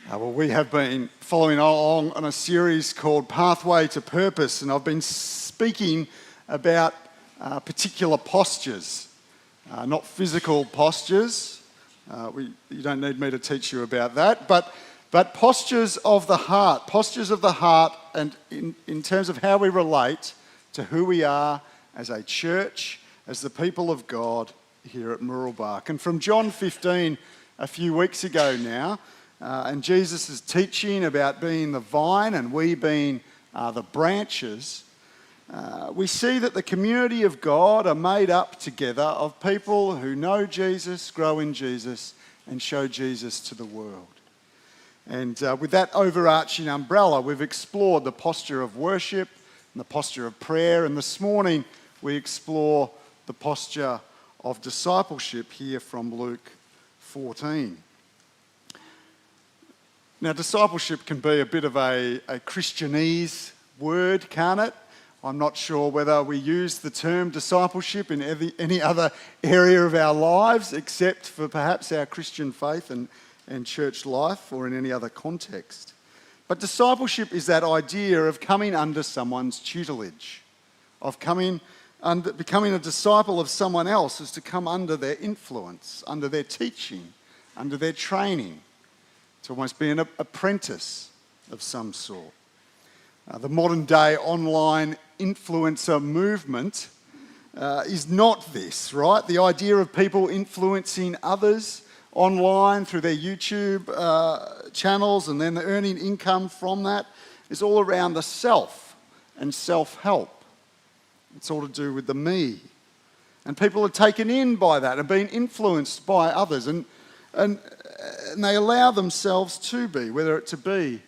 Well, we have been following along on a series called Pathway to Purpose, and I've been speaking about particular postures, not physical postures. You don't need me to teach you about that, but postures of the heart, and in terms of how we relate to who we are as a church, as the people of God here at Muralbark. And from John 15 a few weeks ago now, and Jesus' teaching about being the vine and we being the branches, we see that the community of God are made up together of people who know Jesus, grow in Jesus, and show Jesus to the world. And with that overarching umbrella, we've explored the posture of worship and the posture of prayer, and this morning we explore the posture of discipleship here from Luke 14. Now, discipleship can be a bit of a Christianese word, can't it? I'm not sure whether we use the term discipleship in any other area of our lives except for perhaps our Christian faith and church life, or in any other context. But discipleship is that idea of coming under someone's tutelage, of becoming a disciple of someone else is to come under their influence, under their teaching, under their training. To almost be an apprentice of some sort. The modern day online influencer movement is not this, right? The idea of people influencing others online through their YouTube channels and then earning income from that is all around the self and self-help. It's all to do with the me. And people are taken in by that and being influenced by others and they allow themselves to be, whether it to be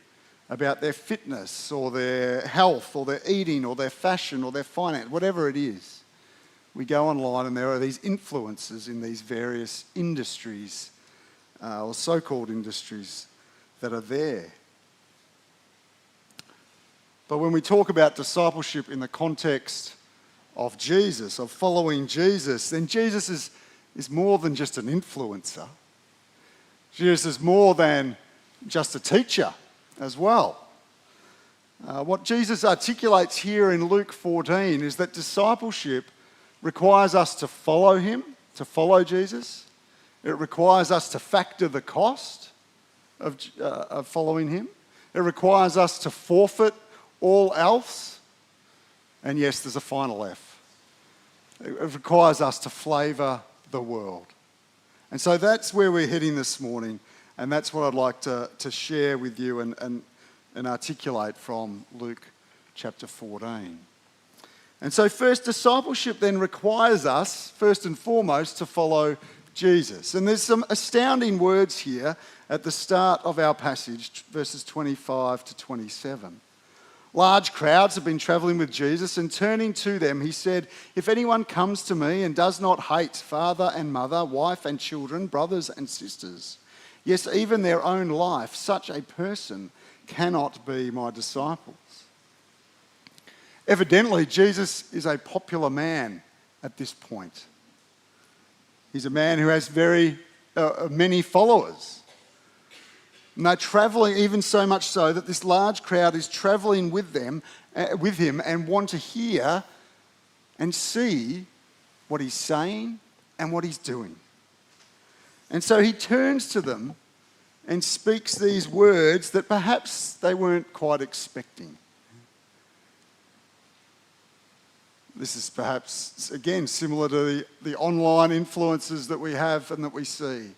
about their fitness or their health or their eating or their fashion or their finance, whatever it is. We go online and there are these influences in these various industries or so-called industries that are there. But when we talk about discipleship in the context of Jesus, of following Jesus, then Jesus is more than just an influencer. Jesus is more than just a teacher as well. What Jesus articulates here in Luke 14 is that discipleship requires us to follow him, to follow Jesus. It requires us to factor the cost of following him. It requires us to forfeit all else. And yes, there's a final F. It requires us to flavour the world. And so that's where we're heading this morning, and that's what I'd like to share with you and articulate from Luke chapter 14. And so first, discipleship then requires us, first and foremost, to follow Jesus. And there's some astounding words here at the start of our passage, verses 25 to 27. Large crowds have been travelling with Jesus, and turning to them, he said, "If anyone comes to me and does not hate father and mother, wife and children, brothers and sisters, yes, even their own life, such a person cannot be my disciples." Evidently, Jesus is a popular man at this point. He's a man who has many followers. And they're travelling, even so much so that this large crowd is travelling with him and want to hear and see what he's saying and what he's doing. And so he turns to them and speaks these words that perhaps they weren't quite expecting. This is perhaps, again, similar to the online influences that we have and that we see.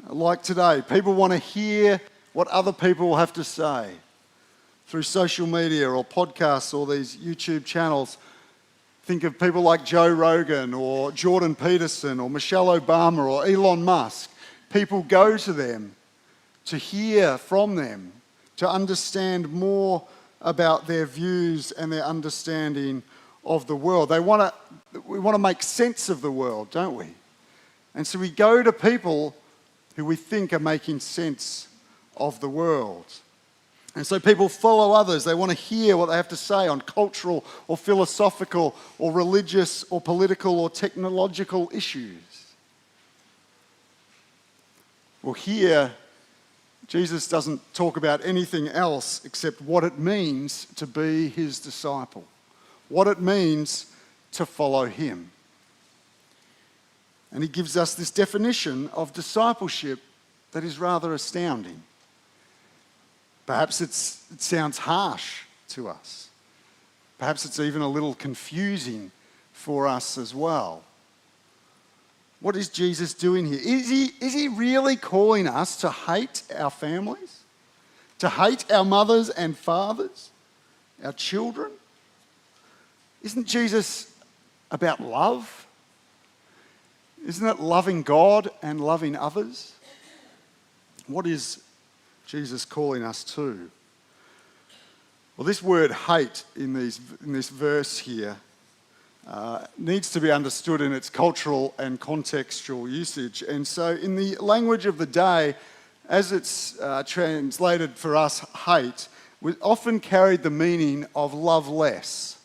Like today, people want to hear what other people have to say through social media or podcasts or these YouTube channels. Think of people like Joe Rogan or Jordan Peterson or Michelle Obama or Elon Musk. People go to them to hear from them, to understand more about their views and their understanding of the world. We want to make sense of the world, don't we? And so we go to people who we think are making sense of the world. And so people follow others. They want to hear what they have to say on cultural or philosophical or religious or political or technological issues. Well, here Jesus doesn't talk about anything else except what it means to be his disciple, what it means to follow him. And he gives us this definition of discipleship that is rather astounding. Perhaps it sounds harsh to us. Perhaps it's even a little confusing for us as well. What is Jesus doing here? Is he really calling us to hate our families? To hate our mothers and fathers? Our children? Isn't Jesus about love? Isn't it loving God and loving others? What is Jesus calling us to? Well, this word hate in this verse here needs to be understood in its cultural and contextual usage. And so in the language of the day, as it's translated for us, hate, we often carried the meaning of love less,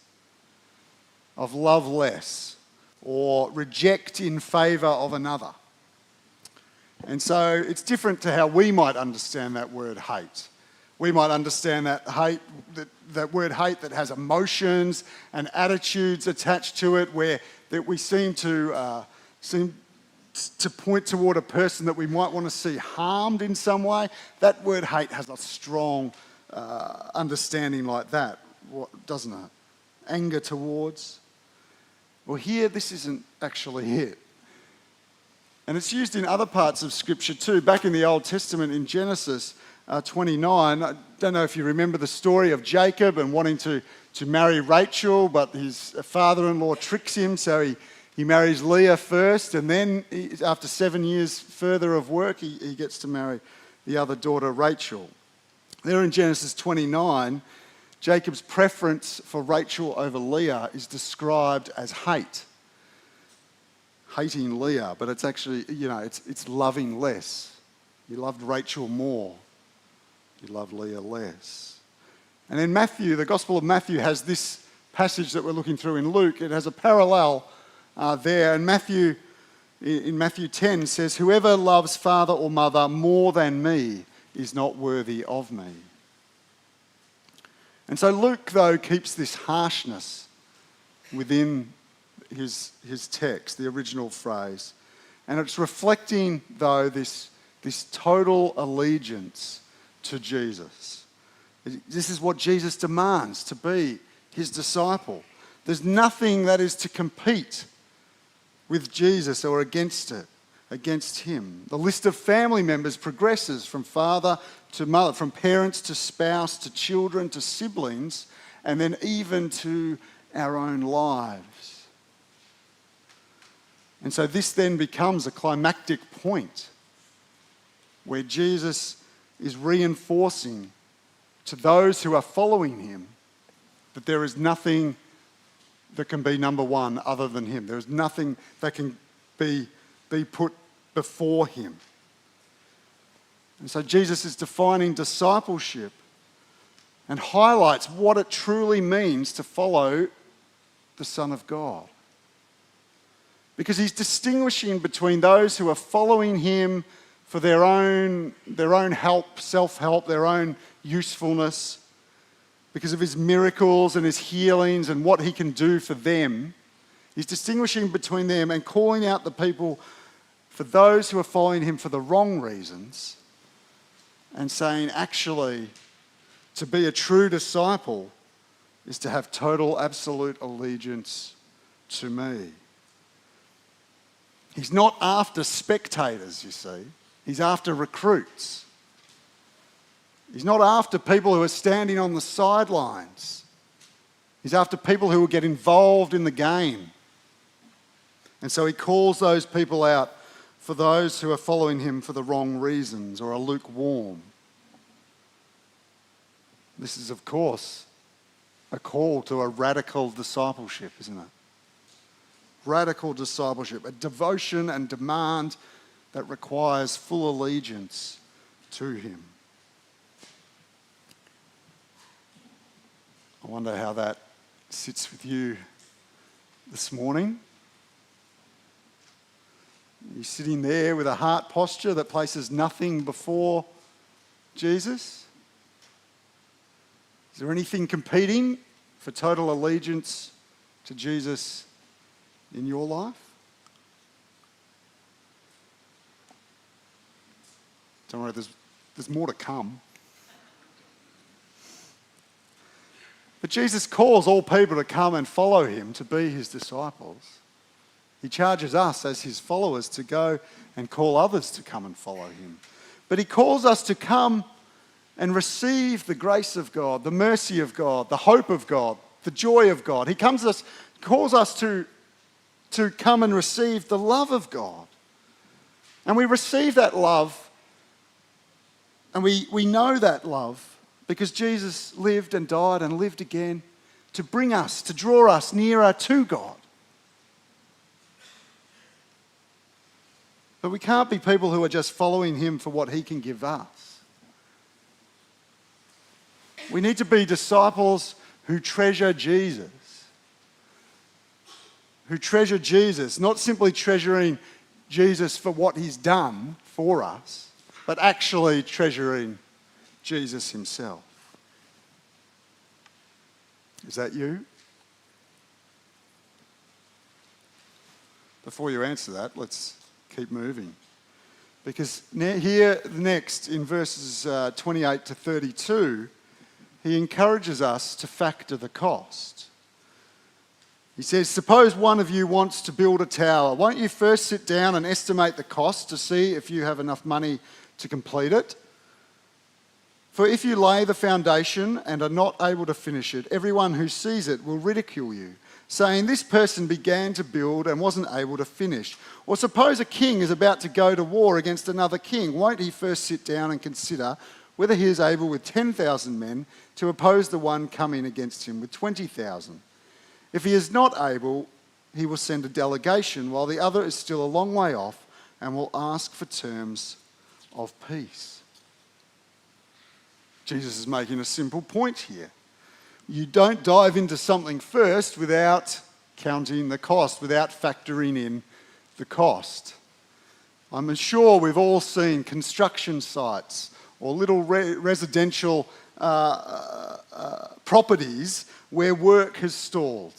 or reject in favour of another. And so it's different to how we might understand that word hate. We might understand that hate, that word hate that has emotions and attitudes attached to it, where that we seem to point toward a person that we might want to see harmed in some way. That word hate has a strong understanding like that, doesn't it? Anger towards. Well, here this isn't actually it. And it's used in other parts of Scripture too. Back in the Old Testament in Genesis 29, I don't know if you remember the story of Jacob and wanting to marry Rachel, but his father-in-law tricks him, so he marries Leah first, and then after 7 years further of work, he gets to marry the other daughter, Rachel. There in Genesis 29, Jacob's preference for Rachel over Leah is described as hate. Hating Leah, but it's actually, it's loving less. He loved Rachel more. He loved Leah less. And in Matthew, the Gospel of Matthew has this passage that we're looking through in Luke. It has a parallel there. And in Matthew 10 says, "Whoever loves father or mother more than me is not worthy of me." And so Luke, though, keeps this harshness within his text, the original phrase. And it's reflecting, though, this total allegiance to Jesus. This is what Jesus demands, to be his disciple. There's nothing that is to compete with Jesus or against him. The list of family members progresses from father to mother, from parents to spouse to children to siblings, and then even to our own lives. And so this then becomes a climactic point where Jesus is reinforcing to those who are following him that there is nothing that can be number one other than him. There is nothing that can be put before him. And so Jesus is defining discipleship and highlights what it truly means to follow the Son of God. Because he's distinguishing between those who are following him for their own help, self-help, their own usefulness, because of his miracles and his healings and what he can do for them. He's distinguishing between them and calling out the people for those who are following him for the wrong reasons, and saying, actually, to be a true disciple is to have total, absolute allegiance to me. He's not after spectators, you see. He's after recruits. He's not after people who are standing on the sidelines. He's after people who will get involved in the game. And so he calls those people out for those who are following him for the wrong reasons or are lukewarm. This is, of course, a call to a radical discipleship, isn't it? Radical discipleship, a devotion and demand that requires full allegiance to him. I wonder how that sits with you this morning. You're sitting there with a heart posture that places nothing before Jesus? Is there anything competing for total allegiance to Jesus in your life? Don't worry, there's more to come. But Jesus calls all people to come and follow him, to be his disciples. He charges us as his followers to go and call others to come and follow him. But he calls us to come and receive the grace of God, the mercy of God, the hope of God, the joy of God. He calls us to come and receive the love of God. And we receive that love, and we know that love because Jesus lived and died and lived again to bring us, to draw us nearer to God. But we can't be people who are just following him for what he can give us. We need to be disciples who treasure Jesus. Who treasure Jesus, not simply treasuring Jesus for what he's done for us, but actually treasuring Jesus himself. Is that you? Before you answer that, let's keep moving. Because here next in verses 28 to 32, he encourages us to factor the cost. He says, suppose one of you wants to build a tower. Won't you first sit down and estimate the cost to see if you have enough money to complete it? For if you lay the foundation and are not able to finish it, everyone who sees it will ridicule you, saying, this person began to build and wasn't able to finish. Or suppose a king is about to go to war against another king. Won't he first sit down and consider whether he is able with 10,000 men to oppose the one coming against him with 20,000? If he is not able, he will send a delegation while the other is still a long way off and will ask for terms of peace. Jesus is making a simple point here. You don't dive into something first without counting the cost, without factoring in the cost. I'm sure we've all seen construction sites or little residential properties where work has stalled,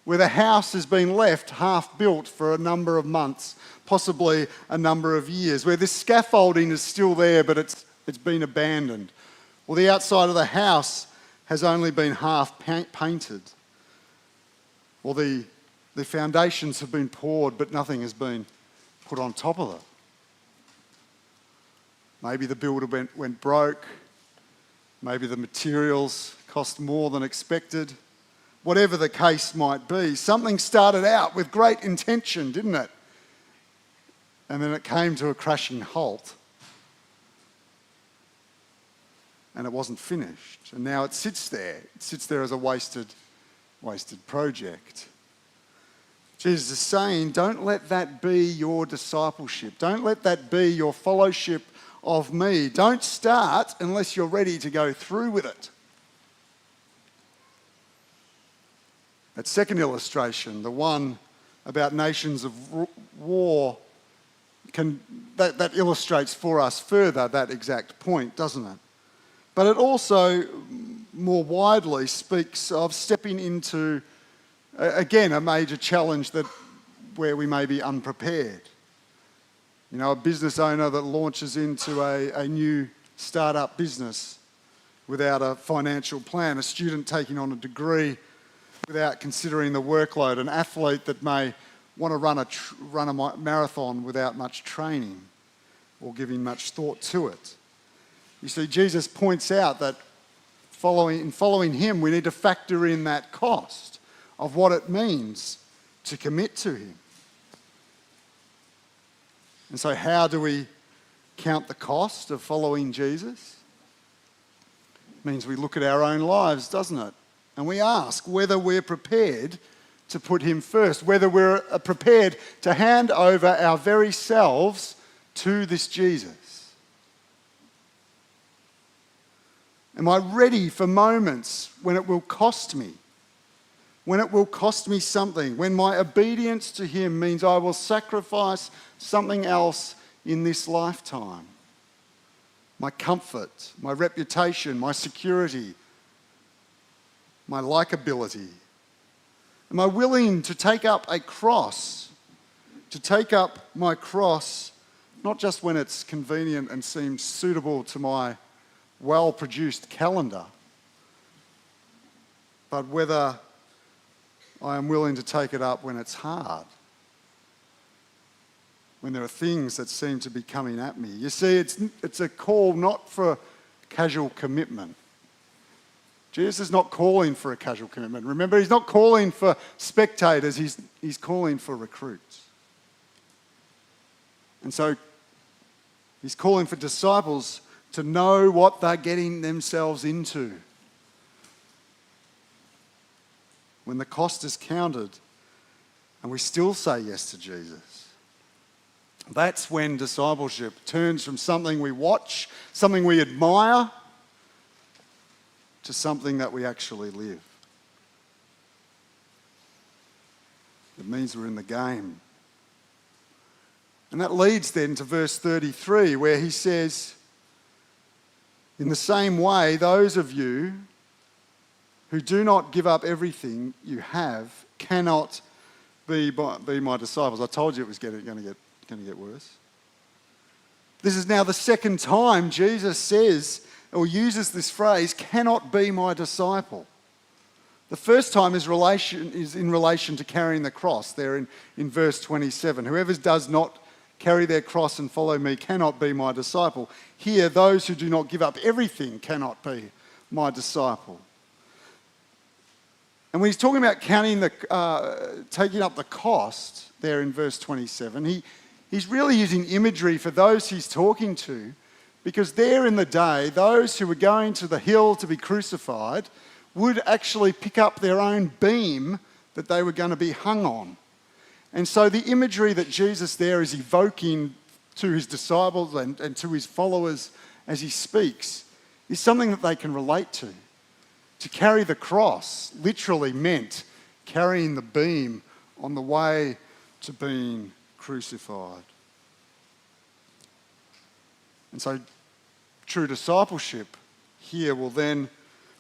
where the house has been left half built for a number of months, possibly a number of years, where the scaffolding is still there but it's been abandoned, or the outside of the house has only been half painted, or the foundations have been poured but nothing has been put on top of it. Maybe the builder went broke, maybe the materials cost more than expected. Whatever the case might be, something started out with great intention, didn't it? And then it came to a crashing halt. And it wasn't finished. And now it sits there. It sits there as a wasted project. Jesus is saying, don't let that be your discipleship. Don't let that be your fellowship of me. Don't start unless you're ready to go through with it. That second illustration, the one about nations of war, that illustrates for us further that exact point, doesn't it? But it also more widely speaks of stepping into, again, a major challenge where we may be unprepared. You know, a business owner that launches into a new startup business without a financial plan, a student taking on a degree without considering the workload, an athlete that may want to run a marathon without much training or giving much thought to it. You see, Jesus points out that in following him, we need to factor in that cost of what it means to commit to him. And so how do we count the cost of following Jesus? It means we look at our own lives, doesn't it? And we ask whether we're prepared to put him first, whether we're prepared to hand over our very selves to this Jesus. Am I ready for moments when it will cost me? When it will cost me something? When my obedience to him means I will sacrifice something else in this lifetime? my comfort, my reputation, my security, my likability? Am I willing to take up a cross, to take up my cross, not just when it's convenient and seems suitable to my well-produced calendar, but whether I am willing to take it up when it's hard, when there are things that seem to be coming at me? You see, it's a call not for casual commitment. Jesus is not calling for a casual commitment. Remember, he's not calling for spectators, he's calling for recruits. And so he's calling for disciples to know what they're getting themselves into. When the cost is counted and we still say yes to Jesus, that's when discipleship turns from something we watch, something we admire, to something that we actually live. It means we're in the game. And that leads then to verse 33, where he says, in the same way, those of you who do not give up everything you have cannot be my disciples. I told you it was going to get worse. This is now the second time Jesus says or uses this phrase, cannot be my disciple. The first time is in relation to carrying the cross, there in verse 27. Whoever does not carry their cross and follow me cannot be my disciple. Here, those who do not give up everything cannot be my disciple. And when he's talking about taking up the cost there in verse 27, he's really using imagery for those he's talking to, because there in the day, those who were going to the hill to be crucified would actually pick up their own beam that they were going to be hung on. And so the imagery that Jesus there is evoking to his disciples and to his followers as he speaks is something that they can relate to. To carry the cross literally meant carrying the beam on the way to being crucified. And so true discipleship here will then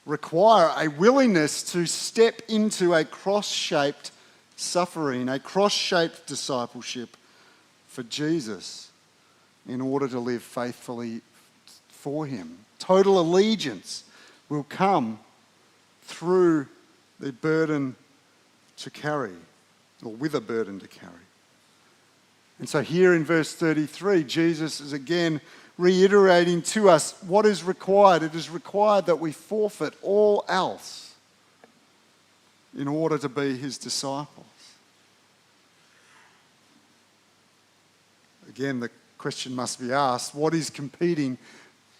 require a willingness to step into a cross-shaped suffering, a cross-shaped discipleship for Jesus in order to live faithfully for him. Total allegiance will come through the burden to carry, or with a burden to carry. And so here in verse 33, Jesus is again reiterating to us what is required. It is required that we forfeit all else in order to be his disciples. Again, the question must be asked, what is competing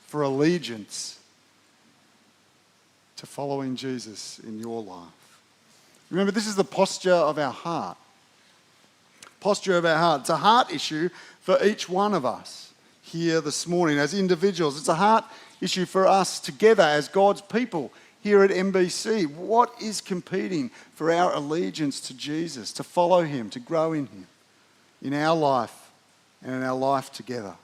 for allegiance to following Jesus in your life? Remember, this is the posture of our heart. Posture of our heart. It's a heart issue for each one of us here this morning as individuals. It's a heart issue for us together as God's people here at MBC. What is competing for our allegiance to Jesus, to follow him, to grow in him, in our life and in our life together?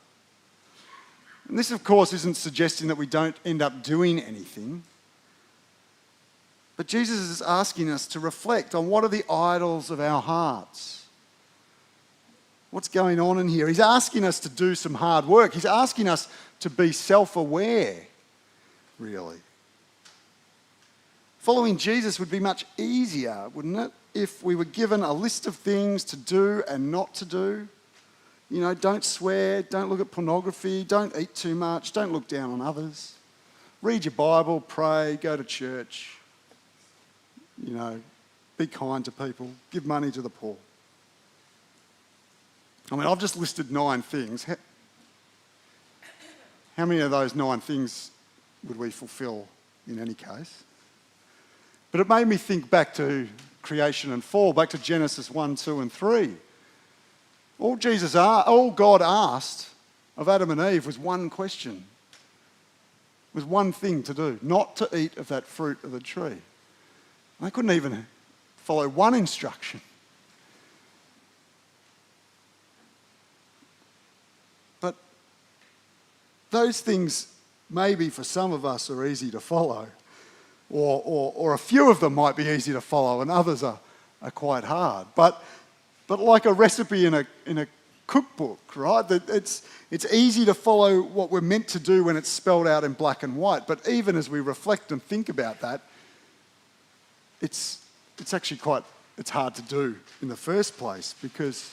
And this, of course, isn't suggesting that we don't end up doing anything. But Jesus is asking us to reflect on what are the idols of our hearts. What's going on in here? He's asking us to do some hard work. He's asking us to be self-aware, really. Following Jesus would be much easier, wouldn't it, if we were given a list of things to do and not to do. You know, don't swear, don't look at pornography, don't eat too much, don't look down on others. Read your Bible, pray, go to church. You know, be kind to people, give money to the poor. I mean, I've just listed 9 things. How many of those 9 things would we fulfill in any case? But it made me think back to creation and fall, back to Genesis 1, 2 and 3. All God asked of Adam and Eve was one question. Was one thing to do, not to eat of that fruit of the tree. They couldn't even follow one instruction. But those things maybe for some of us are easy to follow, or a few of them might be easy to follow and others are quite hard. But like a recipe in a cookbook, right? That it's easy to follow what we're meant to do when it's spelled out in black and white. But even as we reflect and think about that, it's actually it's hard to do in the first place, because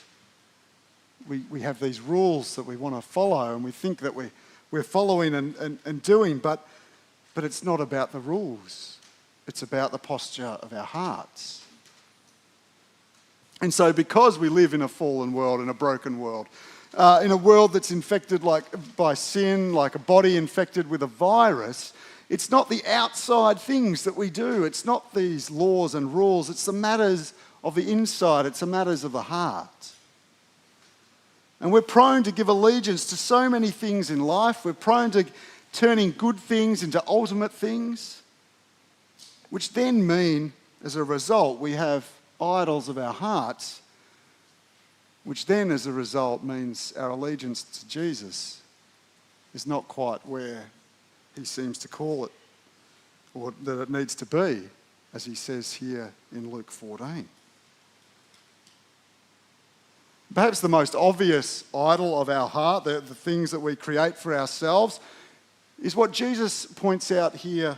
we have these rules that we want to follow and we think that we're following and doing, but it's not about the rules. It's about the posture of our hearts. And so because we live in a fallen world, in a broken world, in a world that's infected by sin, like a body infected with a virus, it's not the outside things that we do. It's not these laws and rules. It's the matters of the inside. It's the matters of the heart. And we're prone to give allegiance to so many things in life. We're prone to turning good things into ultimate things, which then mean, as a result, we have idols of our hearts, which then, as a result, means our allegiance to Jesus is not quite where he seems to call it, or that it needs to be, as he says here in Luke 14. Perhaps the most obvious idol of our heart, the things that we create for ourselves, is what Jesus points out here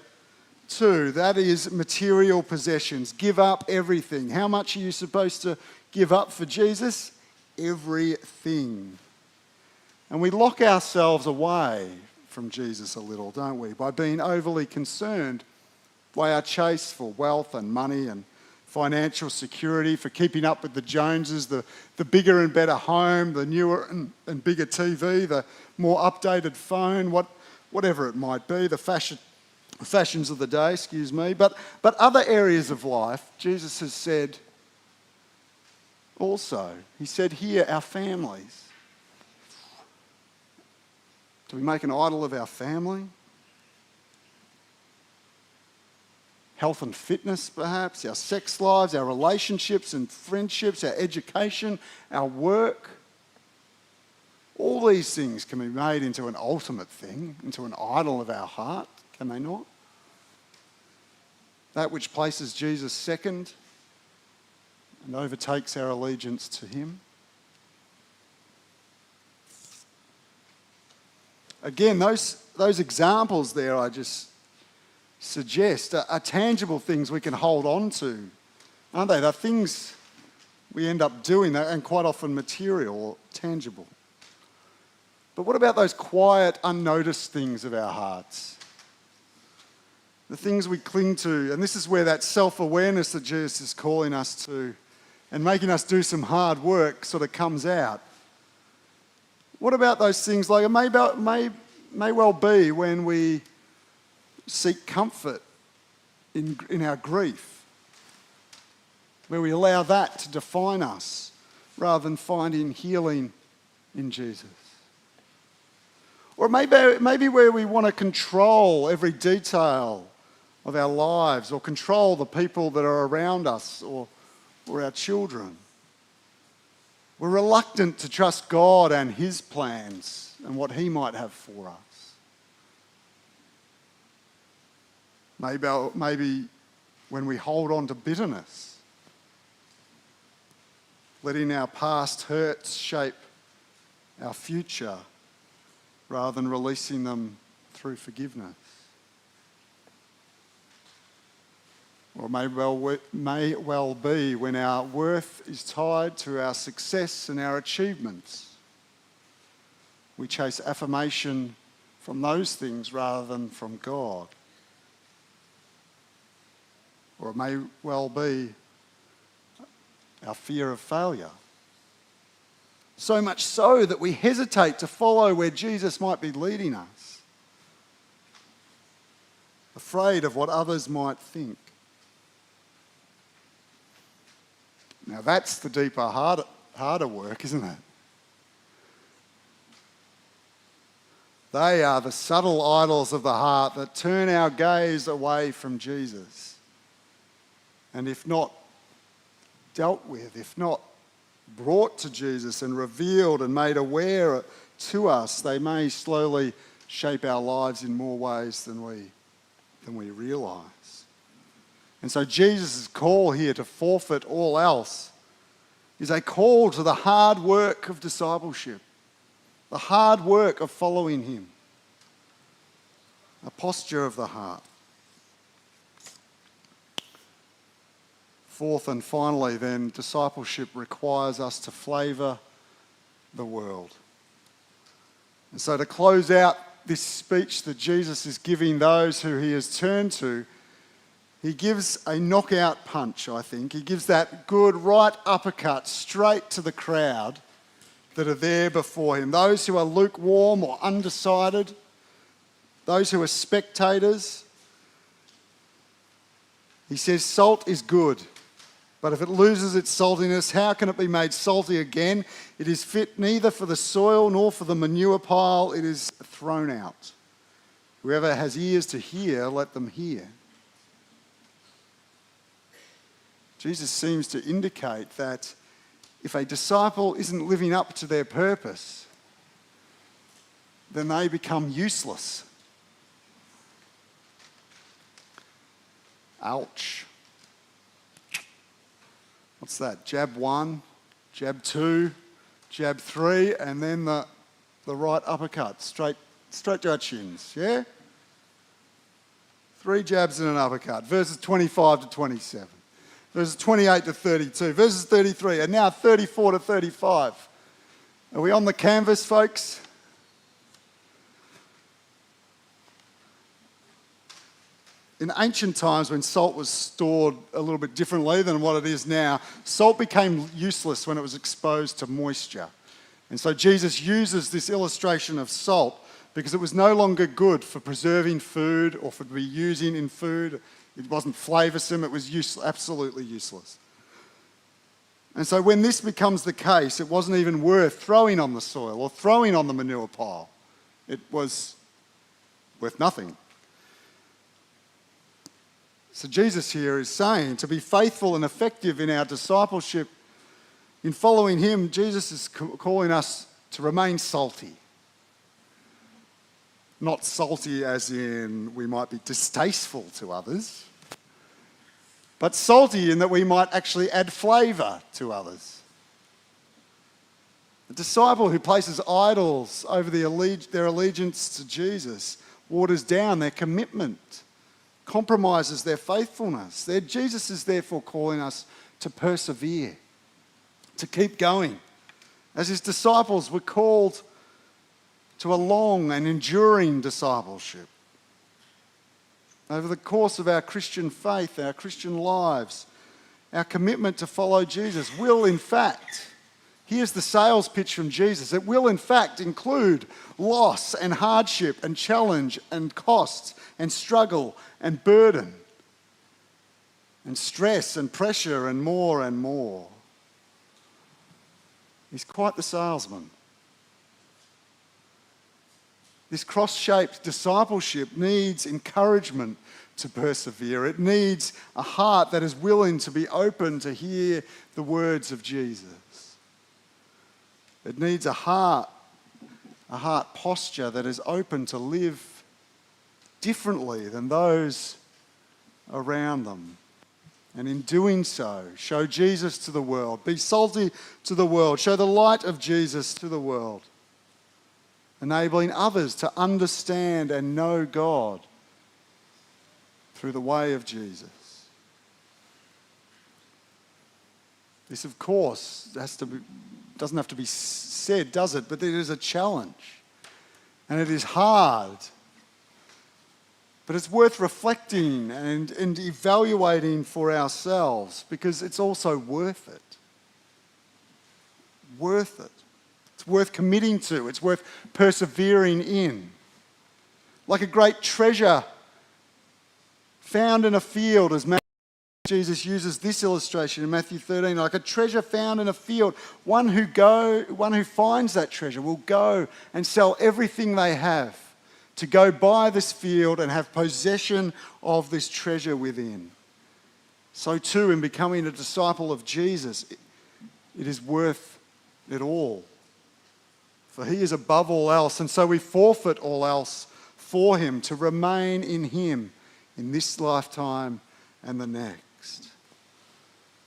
too. That is material possessions. Give up everything. How much are you supposed to give up for Jesus? Everything. And we lock ourselves away from Jesus a little, don't we? By being overly concerned by our chase for wealth and money and financial security, for keeping up with the Joneses, the bigger and better home, the newer and bigger TV, the more updated phone, whatever it might be, the fashions of the day, but other areas of life, Jesus has said also. He said here, our families. Do we make an idol of our family? Health and fitness, perhaps, our sex lives, our relationships and friendships, our education, our work. All these things can be made into an ultimate thing, into an idol of our heart, can they not? That which places Jesus second and overtakes our allegiance to him. Again, those examples there I just suggest are tangible things we can hold on to, aren't they? They're things we end up doing, and quite often material or tangible. But what about those quiet, unnoticed things of our hearts? The things we cling to, and this is where that self-awareness that Jesus is calling us to and making us do some hard work sort of comes out. What about those things like it may well be when we seek comfort in our grief, where we allow that to define us rather than finding healing in Jesus. Or maybe where we want to control every detail of our lives, or control the people that are around us, or our children. We're reluctant to trust God and his plans and what he might have for us. Maybe when we hold on to bitterness, letting our past hurts shape our future rather than releasing them through forgiveness. Or it may well be when our worth is tied to our success and our achievements. We chase affirmation from those things rather than from God. Or it may well be our fear of failure. So much so that we hesitate to follow where Jesus might be leading us, afraid of what others might think. Now that's the deeper, harder work, isn't it? They are the subtle idols of the heart that turn our gaze away from Jesus. And if not dealt with, if not brought to Jesus and revealed and made aware to us, they may slowly shape our lives in more ways than we realise. And so Jesus' call here to forfeit all else is a call to the hard work of discipleship, the hard work of following him, a posture of the heart. Fourth and finally then, discipleship requires us to flavour the world. And so to close out this speech that Jesus is giving those who he has turned to, he gives a knockout punch, I think. He gives that good right uppercut straight to the crowd that are there before him. Those who are lukewarm or undecided, those who are spectators. He says, salt is good, but if it loses its saltiness, how can it be made salty again? It is fit neither for the soil nor for the manure pile. It is thrown out. Whoever has ears to hear, let them hear. Jesus seems to indicate that if a disciple isn't living up to their purpose, then they become useless. Ouch. What's that? Jab 1, jab 2, jab 3, and then the right uppercut, straight to our chins, yeah? 3 jabs and an uppercut, verses 25 to 27. Verses 28 to 32, verses 33, and now 34 to 35. Are we on the canvas, folks? In ancient times, when salt was stored a little bit differently than what it is now, salt became useless when it was exposed to moisture. And so Jesus uses this illustration of salt because it was no longer good for preserving food or for to be using in food. It wasn't flavoursome, it was absolutely useless. And so when this becomes the case, it wasn't even worth throwing on the soil or throwing on the manure pile. It was worth nothing. So Jesus here is saying to be faithful and effective in our discipleship, in following him, Jesus is calling us to remain salty. Not salty as in we might be distasteful to others, but salty in that we might actually add flavour to others. A disciple who places idols over their allegiance to Jesus waters down their commitment, compromises their faithfulness. Jesus is therefore calling us to persevere, to keep going. As his disciples, we're called to a long and enduring discipleship. Over the course of our Christian faith, our Christian lives, our commitment to follow Jesus will in fact, here's the sales pitch from Jesus, it will in fact include loss and hardship and challenge and costs and struggle and burden and stress and pressure and more and more. He's quite the salesman. This cross-shaped discipleship needs encouragement to persevere. It needs a heart that is willing to be open to hear the words of Jesus. It needs a heart posture that is open to live differently than those around them. And in doing so, show Jesus to the world. Be salty to the world. Show the light of Jesus to the world. Enabling others to understand and know God through the way of Jesus. This, of course, doesn't have to be said, does it? But it is a challenge. And it is hard. But it's worth reflecting and evaluating for ourselves because it's also worth it. Worth it. It's worth committing to. It's worth persevering in. Like a great treasure found in a field, as Jesus uses this illustration in Matthew 13, like a treasure found in a field. One who finds that treasure will go and sell everything they have to go buy this field and have possession of this treasure within. So too, in becoming a disciple of Jesus, it is worth it all For he is above all else, and so we forfeit all else for him, to remain in him in this lifetime and the next.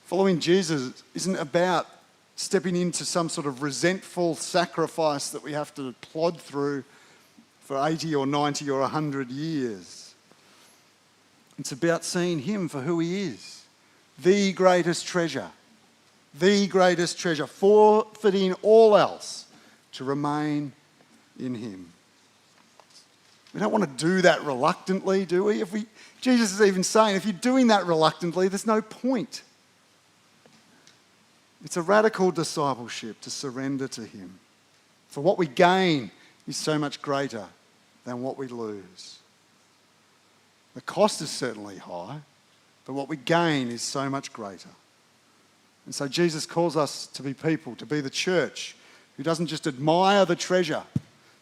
Following Jesus isn't about stepping into some sort of resentful sacrifice that we have to plod through for 80 or 90 or 100 years. It's about seeing him for who he is, the greatest treasure, forfeiting all else to remain in him. We don't want to do that reluctantly, do we? Jesus is even saying, if you're doing that reluctantly, there's no point. It's a radical discipleship to surrender to him. For what we gain is so much greater than what we lose. The cost is certainly high, but what we gain is so much greater. And so Jesus calls us to be people, to be the church, who doesn't just admire the treasure,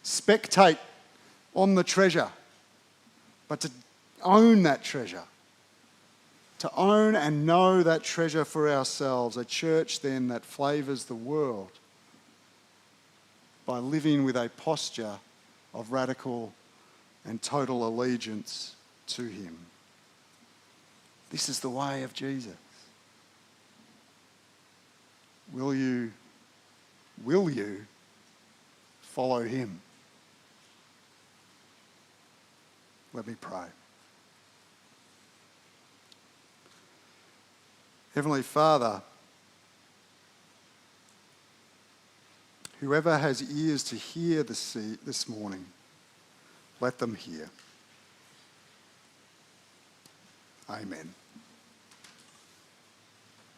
spectate on the treasure, but to own that treasure, to own and know that treasure for ourselves. A church then that flavours the world by living with a posture of radical and total allegiance to him. This is the way of Jesus. Will you follow him? Let me pray. Heavenly Father, whoever has ears to hear this morning, let them hear. Amen.